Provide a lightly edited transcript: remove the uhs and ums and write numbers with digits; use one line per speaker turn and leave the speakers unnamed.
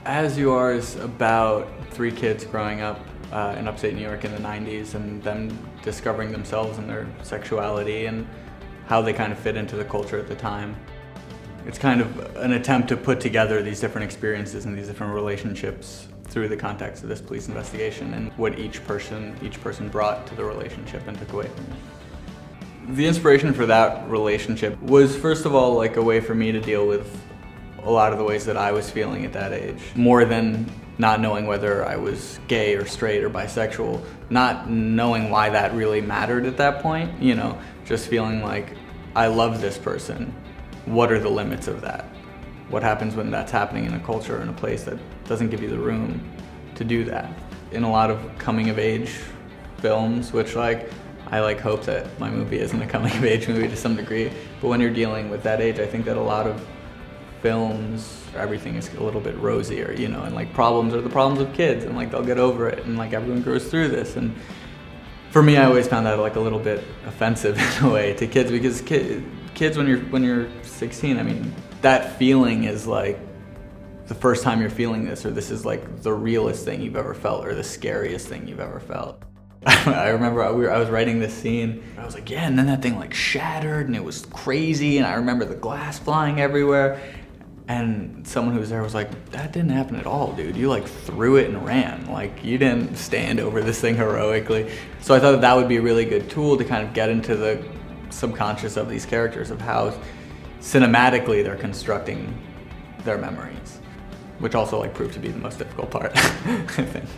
As You Are is about three kids growing up in upstate New York in the 90s and them discovering themselves and their sexuality and how they kind of fit into the culture at the time. It's kind of an attempt to put together these different experiences and these different relationships through the context of this police investigation and what each person brought to the relationship and took away from it. The inspiration for that relationship was, first of all, like a way for me to deal with a lot of the ways that I was feeling at that age. More than not knowing whether I was gay or straight or bisexual, not knowing why that really mattered at that point, you know, just feeling like, I love this person. What are the limits of that? What happens when that's happening in a culture or in a place that doesn't give you the room to do that? In a lot of coming of age films, which I hope that my movie isn't a coming of age movie to some degree, but when you're dealing with that age, I think that a lot of films, everything is a little bit rosier, you know, and like problems are the problems of kids and like they'll get over it and like everyone goes through this. And for me, I always found that like a little bit offensive in a way to kids, because kids when you're 16, I mean, that feeling is like the first time you're feeling this, or this is like the realest thing you've ever felt or the scariest thing you've ever felt. I remember I was writing this scene, I was like, yeah, and then that thing like shattered and it was crazy, and I remember the glass flying everywhere. And someone who was there was like, that didn't happen at all, dude. You like threw it and ran. Like, you didn't stand over this thing heroically. So I thought that would be a really good tool to kind of get into the subconscious of these characters, of how cinematically they're constructing their memories, which also like proved to be the most difficult part, I think.